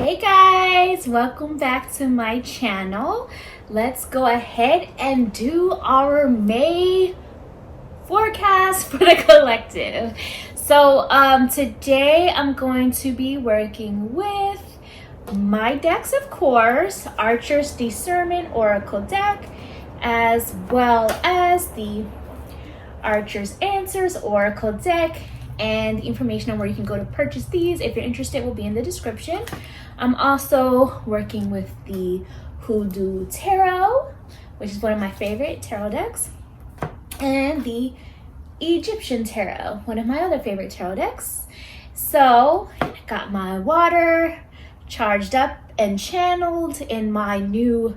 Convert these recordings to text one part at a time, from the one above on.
Hey guys, welcome back to my channel. Let's go ahead and do our May forecast for the collective. So today I'm going to be working with my decks, of course, Archer's Discernment Oracle deck, as well as the Archer's Answers Oracle deck, and the information on where you can go to purchase these if you're interested will be in the description. I'm also working with the Hoodoo Tarot, which is one of my favorite tarot decks, and the Egyptian Tarot, one of my other favorite tarot decks. So I got my water charged up and channeled in my new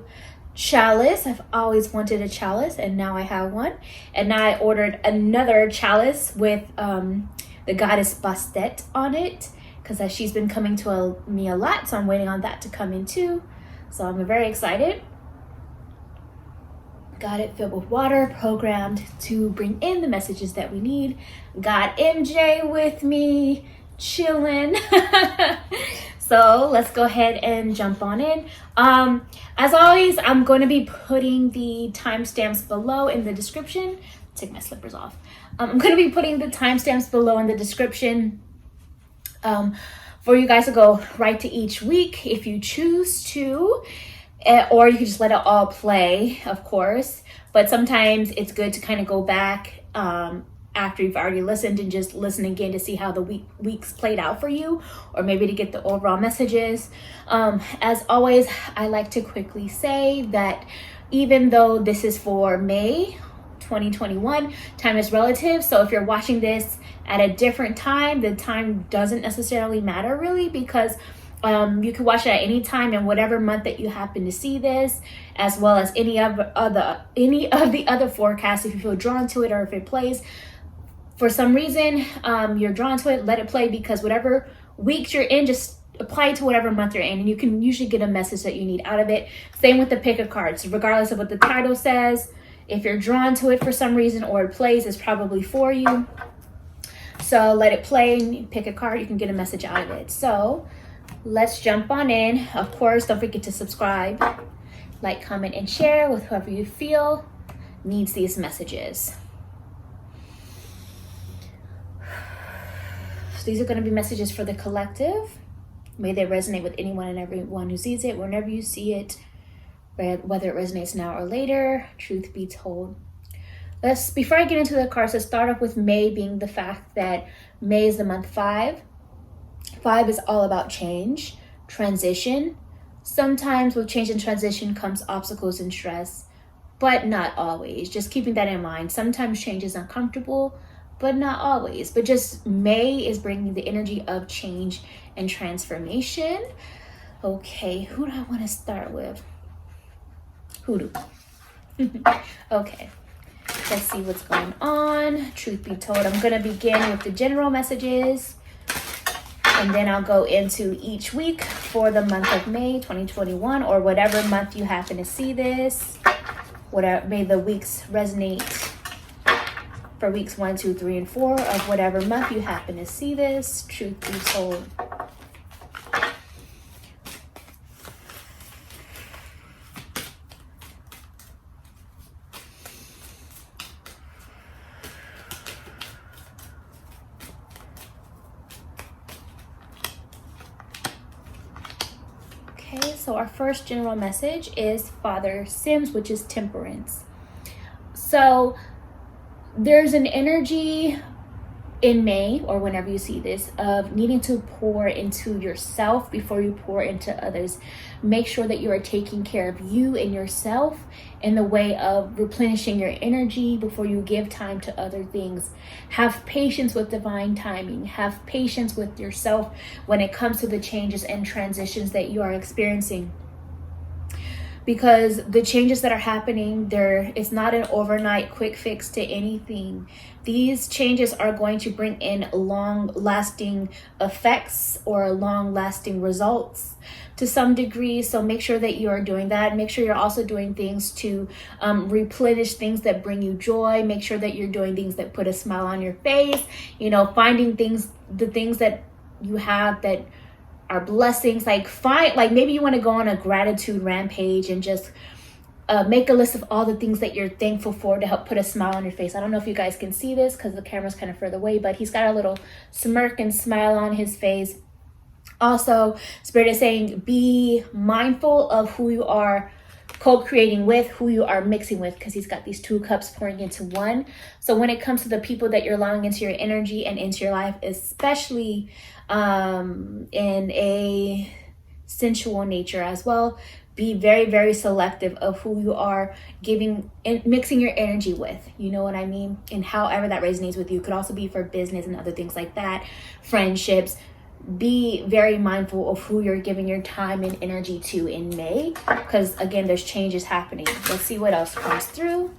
chalice. I've always wanted a chalice and now I have one. And now I ordered another chalice with the goddess Bastet on it, because she's been coming to me a lot, so I'm waiting on that to come in too. So I'm very excited. Got it filled with water, programmed to bring in the messages that we need. Got MJ with me, chilling. So let's go ahead and jump on in. As always, I'm going to be putting the timestamps below in the description. Take my slippers off. I'm going to be putting the timestamps below in the description for you guys to go right to each week if you choose to, or you can just let it all play, of course. But sometimes it's good to kind of go back after you've already listened and just listen again to see how the weeks played out for you, or maybe to get the overall messages. As always, I like to quickly say that even though this is for May 2021, time is relative. So if you're watching this at a different time, the time doesn't necessarily matter really, because you can watch it at any time in whatever month that you happen to see this, as well as any of the other forecasts. If you feel drawn to it, or if it plays for some reason, you're drawn to it, let it play, because whatever weeks you're in, just apply it to whatever month you're in, and you can usually get a message that you need out of it. Same with the pick of cards, regardless of what the title says. If you're drawn to it for some reason, or it plays, it's probably for you. So let it play and pick a card. You can get a message out of it. So let's jump on in. Of course, don't forget to subscribe, like, comment, and share with whoever you feel needs these messages. So these are going to be messages for the collective. May they resonate with anyone and everyone who sees it, whenever you see it, whether it resonates now or later. Truth be told, before I get into the cards, let's start off with May being the fact that May is the month 5. 5 is all about change, transition. Sometimes with change and transition comes obstacles and stress, but not always. Just keeping that in mind. Sometimes change is uncomfortable, but not always. But just May is bringing the energy of change and transformation. Okay, who do I want to start with? Hoodoo. Okay, let's see what's going on. Truth be told, I'm going to begin with the general messages, and then I'll go into each week for the month of May 2021, or whatever month you happen to see this. Whatever, may the weeks resonate for weeks 1, 2, 3, and 4 of whatever month you happen to see this. Truth be told. Okay, so our first general message is Father Sims, which is temperance. So there's an energy in May, or whenever you see this, of needing to pour into yourself before you pour into others. Make sure that you are taking care of you and yourself in the way of replenishing your energy before you give time to other things. Have patience with divine timing. Have patience with yourself when it comes to the changes and transitions that you are experiencing. Because the changes that are happening, it's not an overnight quick fix to anything. These changes are going to bring in long-lasting effects or long-lasting results to some degree. So make sure that you are doing that. Make sure you're also doing things to replenish things that bring you joy. Make sure that you're doing things that put a smile on your face. Finding the things that you have that our blessings. Like maybe you want to go on a gratitude rampage and just make a list of all the things that you're thankful for to help put a smile on your face. I don't know if you guys can see this because the camera's kind of further away, but he's got a little smirk and smile on his face. Also, Spirit is saying be mindful of who you are co-creating with, who you are mixing with, because he's got these 2 cups pouring into 1. So when it comes to the people that you're allowing into your energy and into your life, especially in a sensual nature as well, be very, very selective of who you are giving and mixing your energy with. You know what I mean? And however that resonates with you. Could also be for business and other things like that, friendships. Be very mindful of who you're giving your time and energy to in May, because again, there's changes happening. Let's see what else comes through.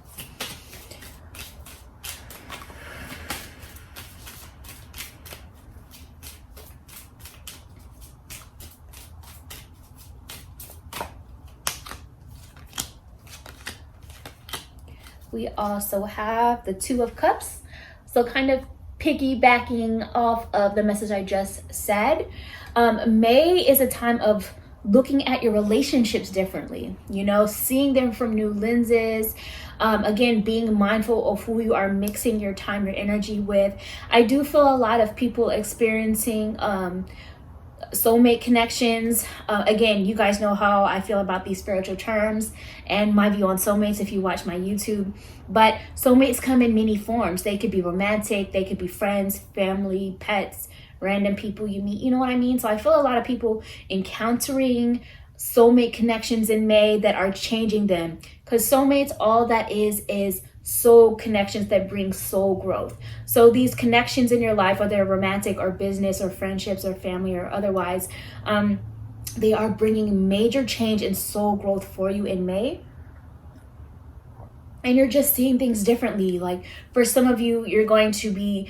We also have the 2 of Cups. So kind of piggybacking off of the message I just said, May is a time of looking at your relationships differently, you know, seeing them from new lenses. Again, being mindful of who you are mixing your time, your energy with. I do feel a lot of people experiencing soulmate connections. Again, you guys know how I feel about these spiritual terms and my view on soulmates if you watch my YouTube. But soulmates come in many forms. They could be romantic, they could be friends, family, pets, random people you meet. You know what I mean? So I feel a lot of people encountering soulmate connections in May that are changing them, because soulmates, all that is soul connections that bring soul growth. So these connections in your life, whether they're romantic or business or friendships or family or otherwise, they are bringing major change and soul growth for you in May. And you're just seeing things differently. Like for some of you, you're going to be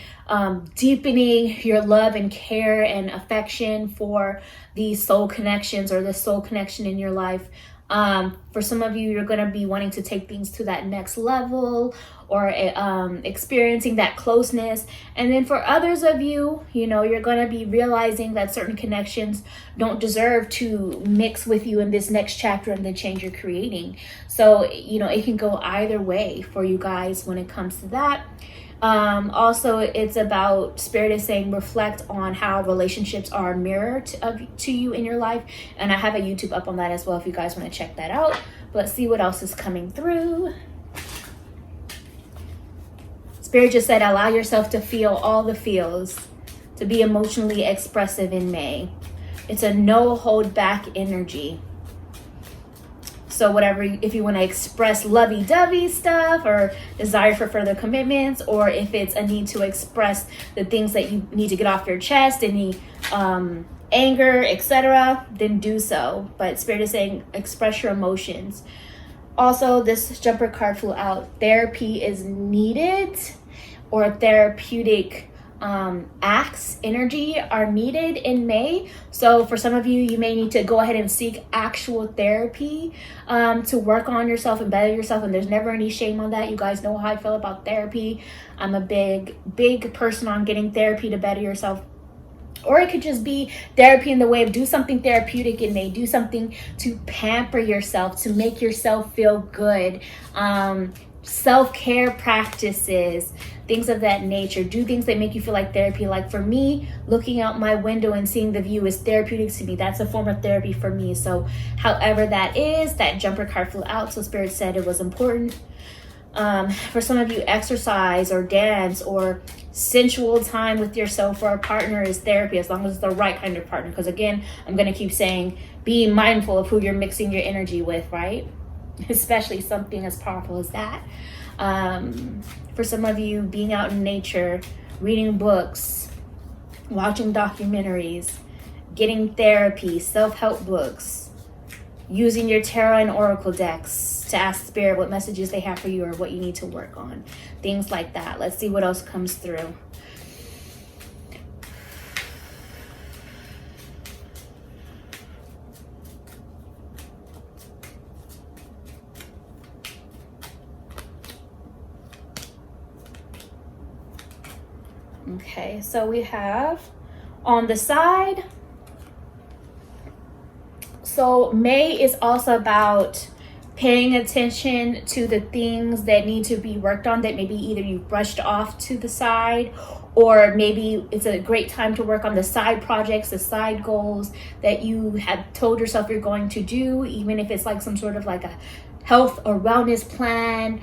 deepening your love and care and affection for these soul connections or the soul connection in your life. For some of you, you're going to be wanting to take things to that next level or experiencing that closeness. And then for others of you, you know, you're going to be realizing that certain connections don't deserve to mix with you in this next chapter and the change you're creating. So, you know, it can go either way for you guys when it comes to that. Also, it's about, Spirit is saying, reflect on how relationships are mirrored to you in your life. And I have a YouTube up on that as well if you guys want to check that out. But let's see what else is coming through. Spirit just said, allow yourself to feel all the feels, to be emotionally expressive in May. It's a no hold back energy. So whatever, if you want to express lovey-dovey stuff or desire for further commitments, or if it's a need to express the things that you need to get off your chest, any anger, etc., then do so. But Spirit is saying express your emotions. Also, this jumper card flew out. Therapy is needed, or therapeutic acts, energy are needed in May. So for some of you, you may need to go ahead and seek actual therapy to work on yourself and better yourself. And there's never any shame on that. You guys know how I feel about therapy. I'm a big person on getting therapy to better yourself. Or it could just be therapy in the way of do something therapeutic in May. Do something to pamper yourself, to make yourself feel good. Self-care practices, things of that nature. Do things that make you feel like therapy. Like for me, looking out my window and seeing the view is therapeutic to me. That's a form of therapy for me. So however that is, that jumper card flew out. So Spirit said it was important. For some of you, exercise or dance or sensual time with yourself or a partner is therapy, as long as it's the right kind of partner. Because again, I'm going to keep saying, be mindful of who you're mixing your energy with, right? Especially something as powerful as that. For some of you, being out in nature, reading books, watching documentaries, getting therapy, self-help books, using your tarot and oracle decks to ask Spirit what messages they have for you or what you need to work on. Things like that. Let's see what else comes through. Okay, so we have on the side, So May is also about paying attention to the things that need to be worked on that maybe either you brushed off to the side, or maybe it's a great time to work on the side projects, the side goals that you had told yourself you're going to do, even if it's like some sort of like a health or wellness plan,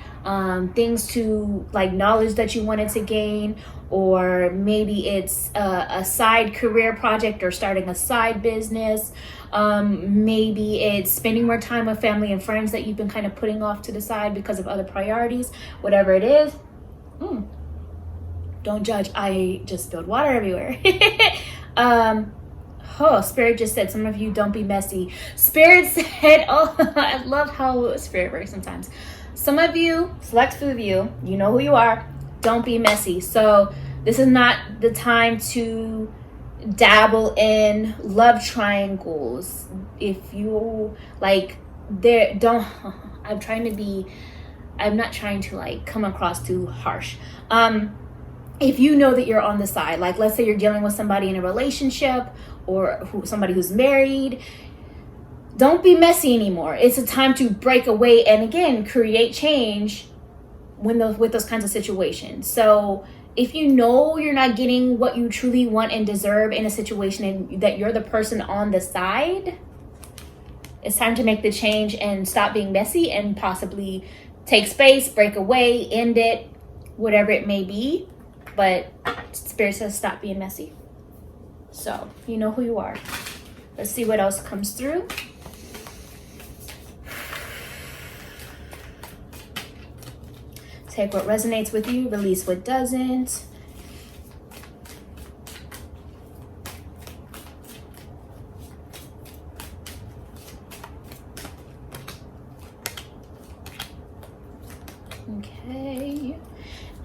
things to like knowledge that you wanted to gain, or maybe it's a side career project or starting a side business. Maybe it's spending more time with family and friends that you've been kind of putting off to the side because of other priorities. Whatever it is, don't judge. I just spilled water everywhere. Spirit just said, some of you don't be messy. Spirit said, oh, I love how Spirit works sometimes. Some of you, select few of you, you know who you are, don't be messy. So this is not the time to dabble in love triangles. If you like, I'm not trying to like come across too harsh. If you know that you're on the side, like let's say you're dealing with somebody in a relationship or somebody who's married, don't be messy anymore. It's a time to break away and again, create change with those kinds of situations. So if you know you're not getting what you truly want and deserve in a situation and that you're the person on the side, it's time to make the change and stop being messy and possibly take space, break away, end it, whatever it may be. But Spirit says stop being messy. So you know who you are. Let's see what else comes through. Take what resonates with you, release what doesn't. Okay.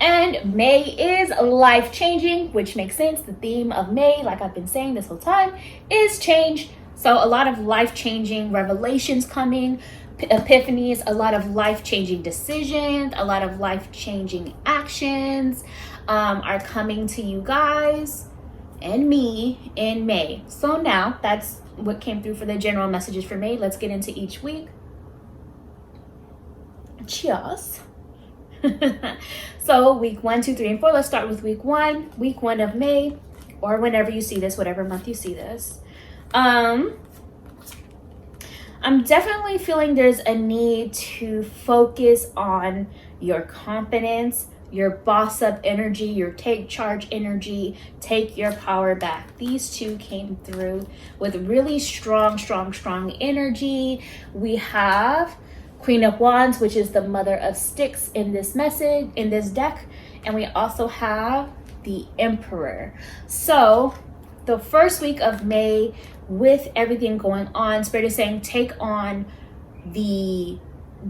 And May is life-changing, which makes sense. The theme of May, like I've been saying this whole time, is change. So a lot of life-changing revelations coming, epiphanies, a lot of life-changing decisions, a lot of life-changing actions are coming to you guys and me in May. So now that's what came through for the general messages for May. Let's get into each week. Cheers. So week 1, 2, 3, and 4. Let's start with week 1. Week 1 of May, or whenever you see this, whatever month you see this. I'm definitely feeling there's a need to focus on your confidence, your boss up energy, your take charge energy, take your power back. These two came through with really strong energy. We have Queen of Wands, which is the Mother of Sticks in this message, in this deck. And we also have the Emperor. So the first week of May, with everything going on, Spirit is saying take on the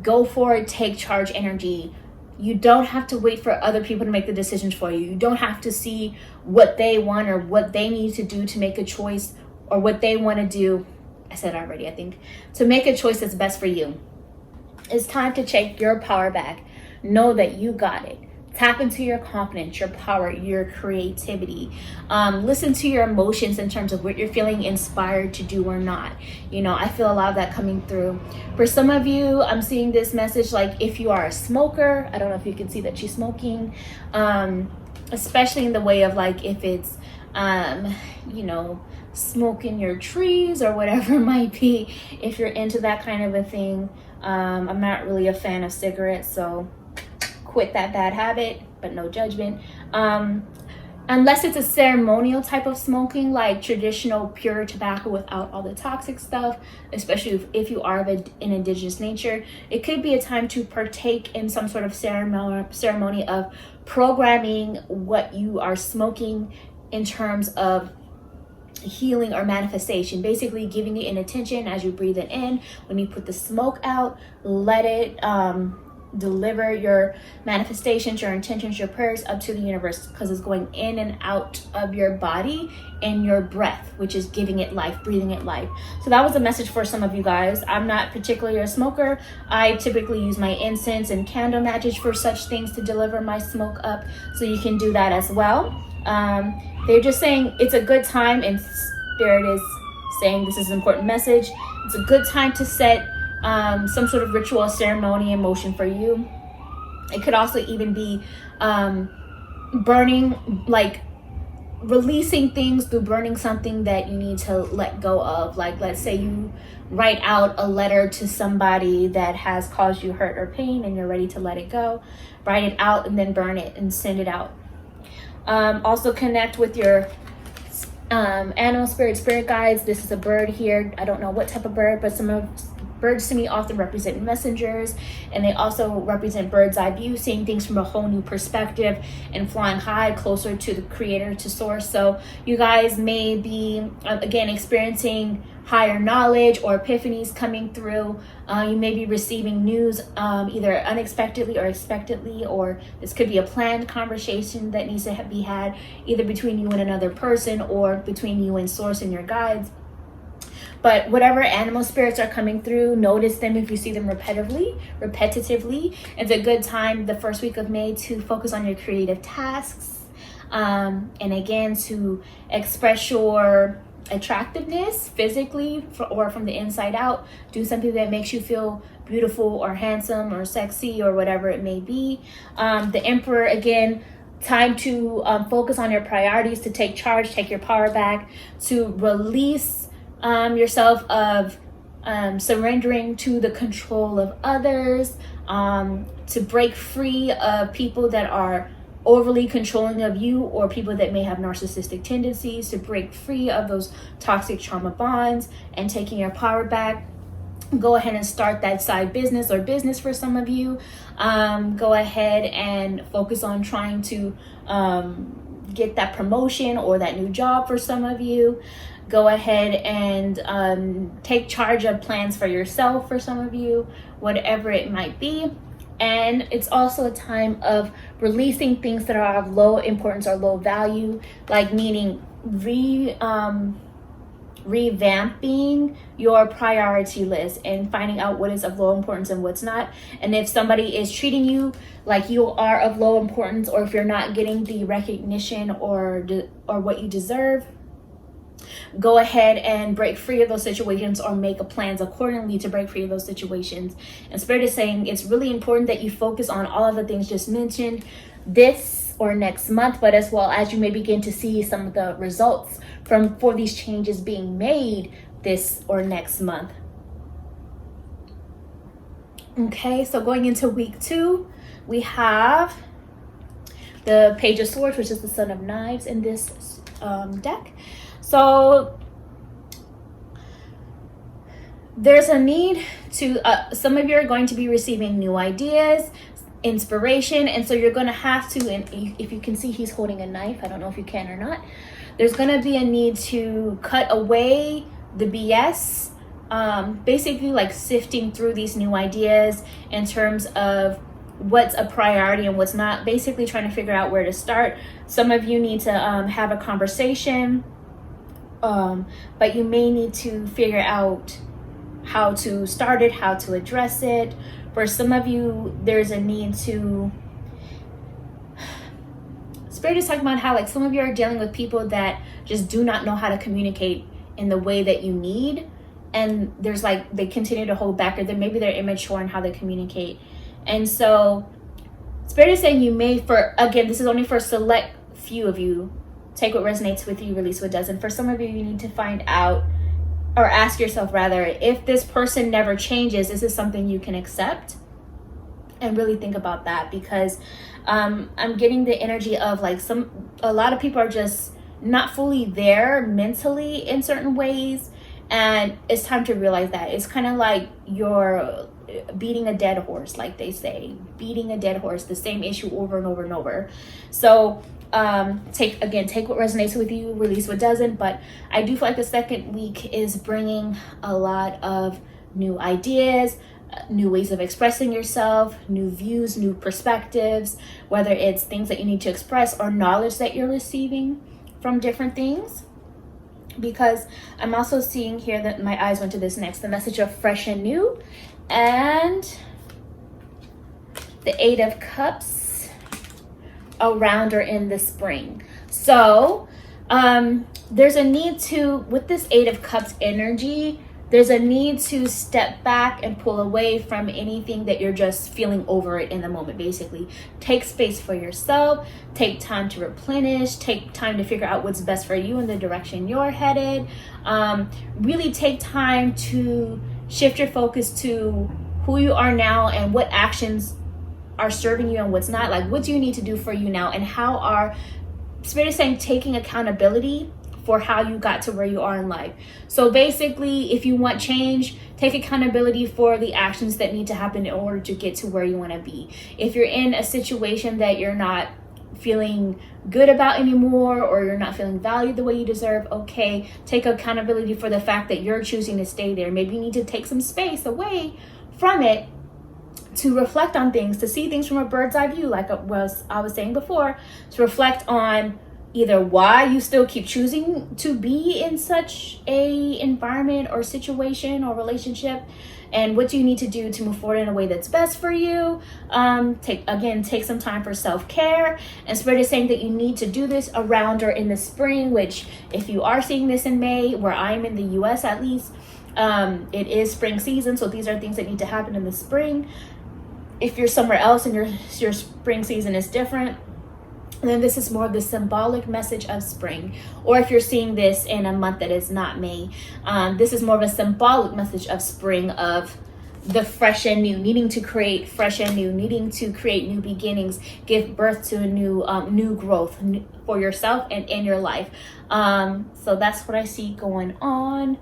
go for it, take charge energy. You don't have to wait for other people to make the decisions for you. You don't have to see what they want or what they need to do to make a choice, or what they want to do. I said already, I think, to make a choice that's best for you. It's time to take your power back. Know that you got it. Tap into your confidence, your power, your creativity. Listen to your emotions in terms of what you're feeling inspired to do or not. You know, I feel a lot of that coming through. For some of you, I'm seeing this message like if you are a smoker, I don't know if you can see that she's smoking, especially in the way of like if it's, you know, smoking your trees or whatever it might be. If you're into that kind of a thing, I'm not really a fan of cigarettes, so quit that bad habit, but no judgment. Unless it's a ceremonial type of smoking, like traditional pure tobacco without all the toxic stuff, especially if you are of an indigenous nature, it could be a time to partake in some sort of ceremony of programming what you are smoking in terms of healing or manifestation, basically giving it an attention as you breathe it in. When you put the smoke out, let it deliver your manifestations, your intentions, your prayers up to the universe, because it's going in and out of your body and your breath, which is giving it life, breathing it life. So that was a message for some of you guys. I'm not particularly a smoker. I typically use my incense and candle magic for such things to deliver my smoke up, so you can do that as well. They're just saying it's a good time, and Spirit is saying this is an important message. It's a good time to set some sort of ritual ceremony in motion for you. It could also even be burning, like releasing things through burning something that you need to let go of. Like, let's say you write out a letter to somebody that has caused you hurt or pain and you're ready to let it go. Write it out and then burn it and send it out. Also connect with your animal spirit guides. This is a bird here. I don't know what type of bird, but some of birds to me often represent messengers, and they also represent bird's eye view, seeing things from a whole new perspective and flying high, closer to the creator, to source. So you guys may be again experiencing higher knowledge or epiphanies coming through. You may be receiving news either unexpectedly or expectedly, or this could be a planned conversation that needs to be had either between you and another person or between you and source and your guides. But whatever animal spirits are coming through, notice them if you see them repetitively. It's a good time the first week of May to focus on your creative tasks. And again, to express your attractiveness physically or from the inside out. Do something that makes you feel beautiful or handsome or sexy or whatever it may be. The Emperor, again, time to focus on your priorities, to take charge, take your power back, to release yourself of surrendering to the control of others, to break free of people that are overly controlling of you or people that may have narcissistic tendencies, to break free of those toxic trauma bonds and taking your power back. Go ahead and start that side business or business for some of you. Go ahead and focus on trying to get that promotion or that new job for some of you. Go ahead and take charge of plans for yourself for some of you, whatever it might be. And it's also a time of releasing things that are of low importance or low value, like meaning revamping your priority list and finding out what is of low importance and what's not. And if somebody is treating you like you are of low importance, or if you're not getting the recognition or what you deserve, go ahead and break free of those situations or make plans accordingly to break free of those situations. And Spirit is saying it's really important that you focus on all of the things just mentioned this or next month, but as well as you may begin to see some of the results for these changes being made this or next month. Okay, so going into week 2, we have the Page of Swords, which is the Son of Knives in this deck. So there's a need to, some of you are going to be receiving new ideas, inspiration, and so you're going to have to, and if you can see he's holding a knife, I don't know if you can or not, there's going to be a need to cut away the BS, basically like sifting through these new ideas in terms of what's a priority and what's not, basically trying to figure out where to start. Some of you need to have a conversation, but you may need to figure out how to start it, how to address it. For some of you, there's a need to, Spirit is talking about how like some of you are dealing with people that just do not know how to communicate in the way that you need. And there's like, they continue to hold back, or maybe they're immature in how they communicate. And so Spirit is saying you may, again, this is only for a select few of you. Take what resonates with you, release what doesn't. For some of you, you need to find out, or ask yourself rather, if this person never changes, is this something you can accept? And really think about that, because I'm getting the energy of like a lot of people are just not fully there mentally in certain ways, and it's time to realize that. It's kind of like you're beating a dead horse, like they say, beating a dead horse, the same issue over and over and over. So take what resonates with you, release what doesn't. But I do feel like the second week is bringing a lot of new ideas, new ways of expressing yourself, new views, new perspectives, whether it's things that you need to express or knowledge that you're receiving from different things. Because I'm also seeing here that my eyes went to this next, the message of fresh and new, and the 8 of Cups around or in the spring. So There's a need to, with this Eight of Cups energy, there's a need to step back and pull away from anything that you're just feeling over it in the moment, basically. Take space for yourself, take time to replenish, take time to figure out what's best for you in the direction you're headed. Really take time to shift your focus to who you are now and what actions are serving you and what's not. Like, what do you need to do for you now, and how are, Spirit is saying, taking accountability for how you got to where you are in life. So basically, if you want change, take accountability for the actions that need to happen in order to get to where you want to be. If you're in a situation that you're not feeling good about anymore, or you're not feeling valued the way you deserve, okay, take accountability for the fact that you're choosing to stay there. Maybe you need to take some space away from it to reflect on things, to see things from a bird's eye view, like I was saying before, to reflect on either why you still keep choosing to be in such a environment or situation or relationship, and what do you need to do to move forward in a way that's best for you. Take some time for self-care. And Spirit is saying that you need to do this around or in the spring, which, if you are seeing this in May, where I'm in the US at least, it is spring season, so these are things that need to happen in the spring. If you're somewhere else and your spring season is different, then this is more of the symbolic message of spring. Or if you're seeing this in a month that is not May, this is more of a symbolic message of spring, of the fresh and new, needing to create fresh and new, needing to create new beginnings, give birth to a new growth for yourself and in your life. So that's what I see going on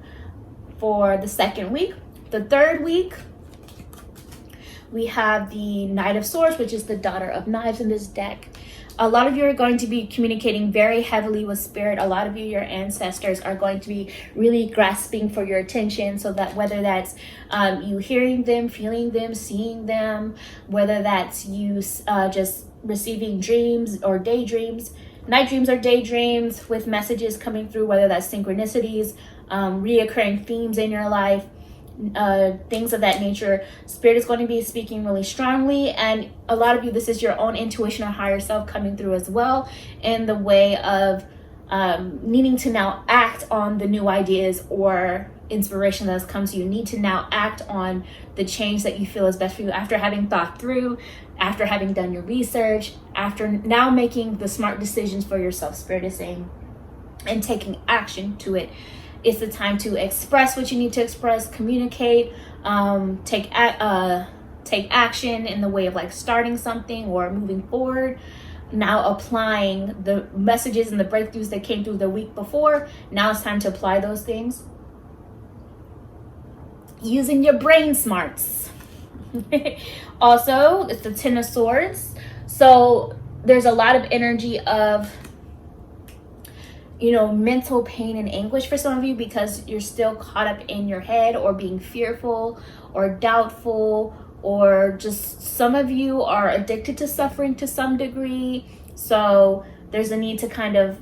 for the second week. The third week, we have the Knight of Swords, which is the Daughter of Knives in this deck. A lot of you are going to be communicating very heavily with Spirit. A lot of you, your ancestors, are going to be really grasping for your attention, so that whether that's you hearing them, feeling them, seeing them, whether that's you just receiving dreams or daydreams, night dreams or daydreams with messages coming through, whether that's synchronicities, reoccurring themes in your life, things of that nature. Spirit is going to be speaking really strongly, and a lot of you, this is your own intuition or higher self coming through as well, in the way of needing to now act on the new ideas or inspiration that has come to you. You need to now act on the change that you feel is best for you, after having thought through, after having done your research, after now making the smart decisions for yourself, Spirit is saying, and taking action to it. It's the time to express what you need to express, communicate, take action in the way of like starting something or moving forward. Now applying the messages and the breakthroughs that came through the week before. Now it's time to apply those things. Using your brain smarts. Also, it's the Ten of Swords. So there's a lot of energy of, mental pain and anguish for some of you, because you're still caught up in your head, or being fearful or doubtful, or just some of you are addicted to suffering to some degree. So there's a need to kind of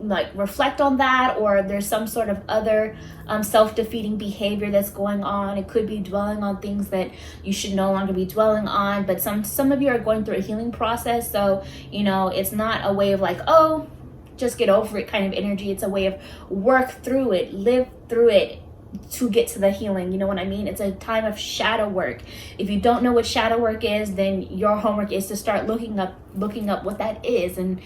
like reflect on that, or there's some sort of other self-defeating behavior that's going on. It could be dwelling on things that you should no longer be dwelling on, but some of you are going through a healing process. So it's not a way of like, oh, just get over it kind of energy. It's a way of work through it, live through it to get to the healing. You know what I mean? It's a time of shadow work. If you don't know what shadow work is, then your homework is to start looking up what that is, and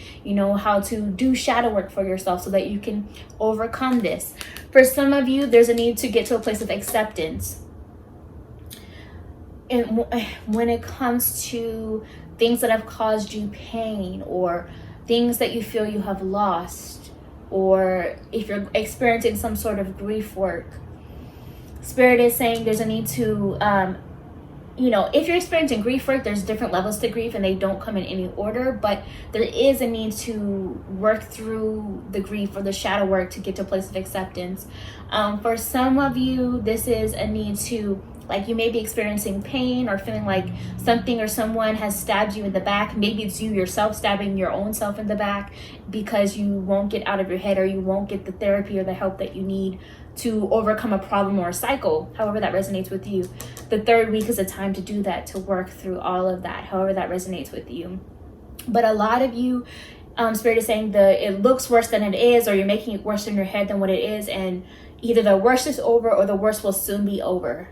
how to do shadow work for yourself so that you can overcome this. For some of you, there's a need to get to a place of acceptance. And when it comes to things that have caused you pain, or things that you feel you have lost, or if you're experiencing some sort of grief work, Spirit is saying there's a need to, if you're experiencing grief work, there's different levels to grief and they don't come in any order, but there is a need to work through the grief or the shadow work to get to a place of acceptance. For some of you, this is a need to, like, you may be experiencing pain or feeling like something or someone has stabbed you in the back. Maybe it's you yourself stabbing your own self in the back because you won't get out of your head, or you won't get the therapy or the help that you need to overcome a problem or a cycle, however that resonates with you. The third week is a time to do that, to work through all of that, however that resonates with you. But a lot of you, Spirit is saying it looks worse than it is, or you're making it worse in your head than what it is, and either the worst is over or the worst will soon be over.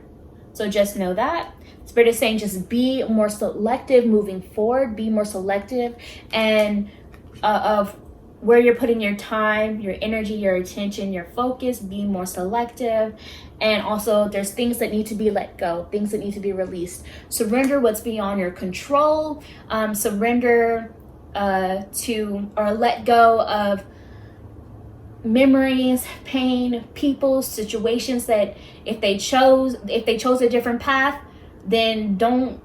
So just know that. Spirit is saying just be more selective moving forward. Be more selective and of where you're putting your time, your energy, your attention, your focus. Be more selective. And also there's things that need to be let go, things that need to be released. Surrender what's beyond your control. Surrender to or let go of memories, pain, people, situations that if they chose a different path, then don't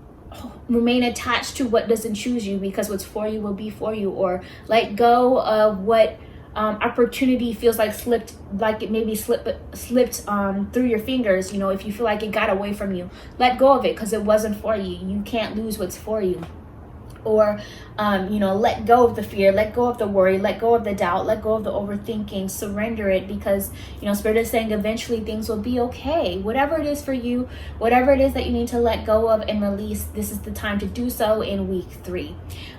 remain attached to what doesn't choose you, because what's for you will be for you. Or let go of what opportunity feels like it maybe slipped through your fingers. If you feel like it got away from you, let go of it, because it wasn't for you. You can't lose what's for you. Or let go of the fear, let go of the worry, let go of the doubt, let go of the overthinking. Surrender it, because Spirit is saying eventually things will be okay. Whatever it is for you, whatever it is that you need to let go of and release, this is the time to do so in week 3.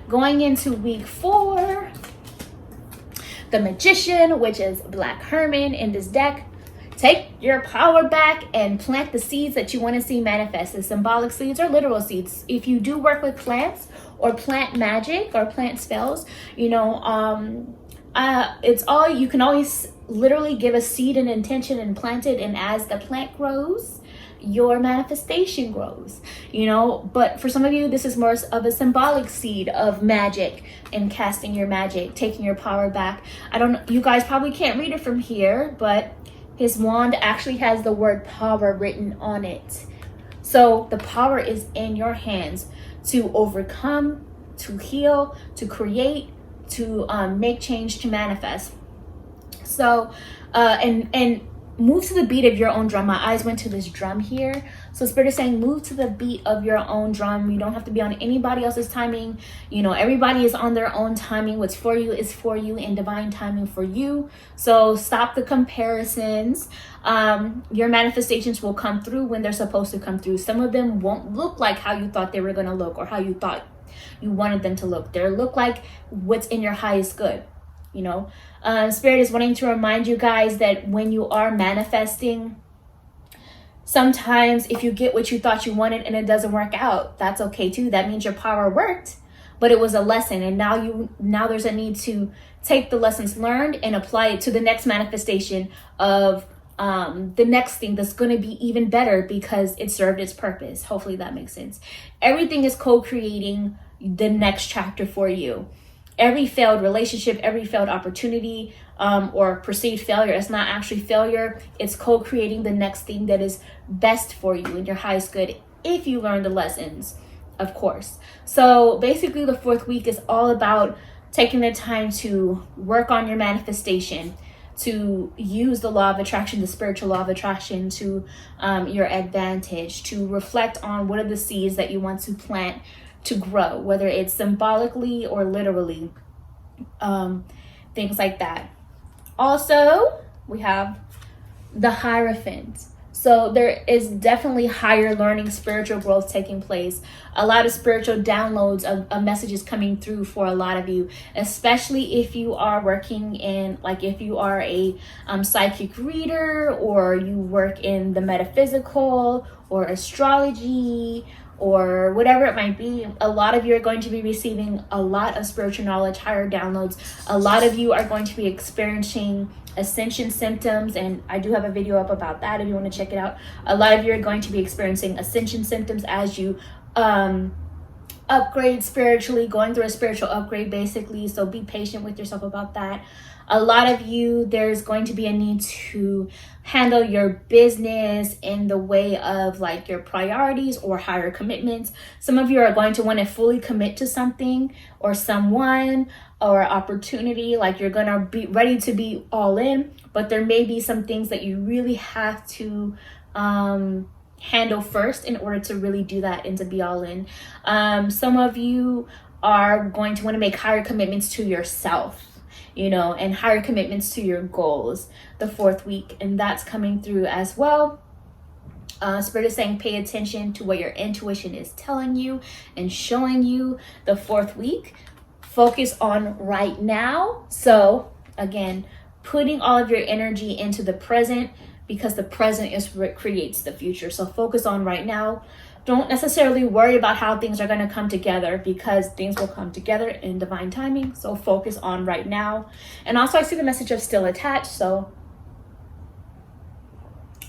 Going into week 4, the Magician, which is Black Herman in this deck. Take your power back and plant the seeds that you want to see manifest. The symbolic seeds or literal seeds. If you do work with plants or plant magic or plant spells, it's all, you can always literally give a seed and intention and plant it, and as the plant grows, your manifestation grows. But for some of you, this is more of a symbolic seed of magic and casting your magic, taking your power back. I don't know, you guys probably can't read it from here, but his wand actually has the word power written on it. So the power is in your hands to overcome, to heal, to create, to make change, to manifest. So and move to the beat of your own drum. My eyes went to this drum here. So Spirit is saying move to the beat of your own drum. You don't have to be on anybody else's timing. Everybody is on their own timing. What's for you is for you, in divine timing for you. So stop the comparisons. Your manifestations will come through when they're supposed to come through. Some of them won't look like how you thought they were going to look, or how you thought you wanted them to look. They'll look like what's in your highest good. Spirit is wanting to remind you guys that when you are manifesting, sometimes if you get what you thought you wanted and it doesn't work out, that's okay too. That means your power worked, but it was a lesson, and now there's a need to take the lessons learned and apply it to the next manifestation of the next thing that's going to be even better, because it served its purpose. Hopefully that makes sense. Everything is co-creating the next chapter for you. Every failed relationship, every failed opportunity, or perceived failure, it's not actually failure. It's co-creating the next thing that is best for you and your highest good, if you learn the lessons, of course. So basically the 4th week is all about taking the time to work on your manifestation, to use the law of attraction, the spiritual law of attraction, to your advantage, to reflect on what are the seeds that you want to plant to grow, whether it's symbolically or literally, things like that. Also, we have the Hierophant. So there is definitely higher learning, spiritual growth taking place. A lot of spiritual downloads of messages coming through for a lot of you, especially if you are working in, if you are a psychic reader, or you work in the metaphysical or astrology, or whatever it might be. A lot of you are going to be receiving a lot of spiritual knowledge, higher downloads. A lot of you are going to be experiencing ascension symptoms, and I do have a video up about that if you want to check it out. A lot of you are going to be experiencing ascension symptoms as you upgrade spiritually, going through a spiritual upgrade basically. So be patient with yourself about that. A lot of you, there's going to be a need to handle your business in the way of your priorities or higher commitments. Some of you are going to want to fully commit to something or someone or opportunity. You're going to be ready to be all in, but there may be some things that you really have to handle first in order to really do that and to be all in. Some of you are going to want to make higher commitments to yourself, and higher commitments to your goals the 4th week, and that's coming through as well. Spirit is saying pay attention to what your intuition is telling you and showing you the 4th week. focus on right now. So again, putting all of your energy into the present, because the present is what creates the future. So focus on right now. Don't necessarily worry about how things are going to come together, because things will come together in divine timing. So focus on right now. And also, I see the message of still attached. So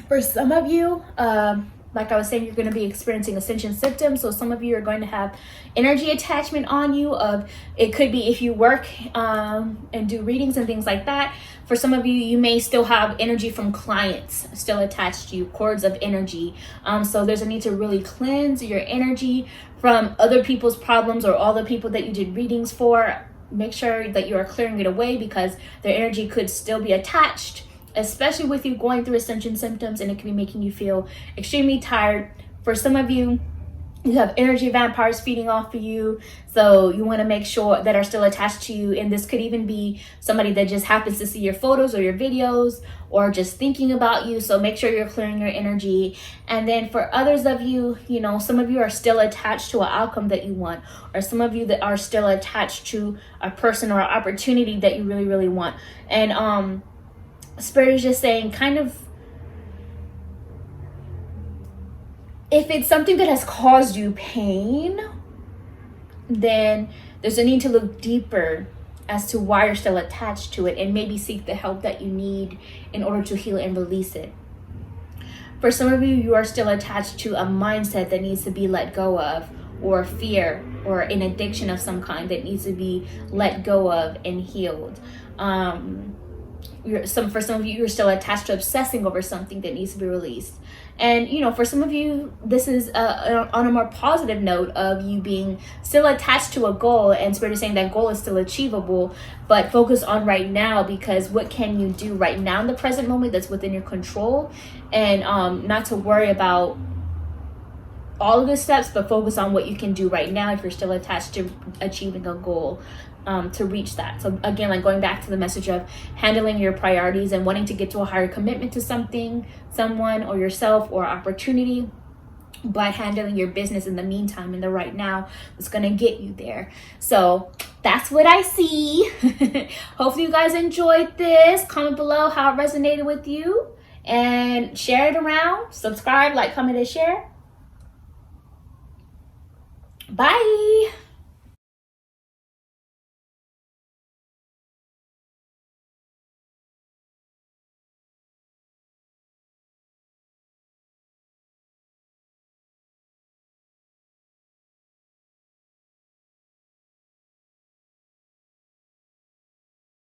for some of you, like I was saying, you're going to be experiencing ascension symptoms. So some of you are going to have energy attachment on you. Of it could be if you work and do readings and things like that. For some of you, you may still have energy from clients still attached to you, cords of energy. So there's a need to really cleanse your energy from other people's problems or all the people that you did readings for. Make sure that you are clearing it away, because their energy could still be attached, especially with you going through ascension symptoms, and it can be making you feel extremely tired. For some of you, you have energy vampires feeding off of you, so you want to make sure that are still attached to you. And this could even be somebody that just happens to see your photos or your videos, or just thinking about you. So make sure you're clearing your energy. And then for others of you, some of you are still attached to an outcome that you want, or some of you that are still attached to a person or an opportunity that you really, really want. And Spirit is just saying, kind of, if it's something that has caused you pain, then there's a need to look deeper as to why you're still attached to it, and maybe seek the help that you need in order to heal and release it. For some of you, you are still attached to a mindset that needs to be let go of, or fear, or an addiction of some kind that needs to be let go of and healed. For some of you, you're still attached to obsessing over something that needs to be released. And for some of you, this is on a more positive note of you being still attached to a goal, and Spirit is saying that goal is still achievable, but focus on right now, because what can you do right now in the present moment that's within your control, and not to worry about all of the steps, but focus on what you can do right now if you're still attached to achieving a goal, to reach that. So again, like going back to the message of handling your priorities and wanting to get to a higher commitment to something, someone, or yourself, or opportunity, but handling your business in the meantime, in the right now, is going to get you there. So that's what I see. Hopefully you guys enjoyed this. Comment below how it resonated with you, and share it around. Subscribe, like, comment, and share. Bye.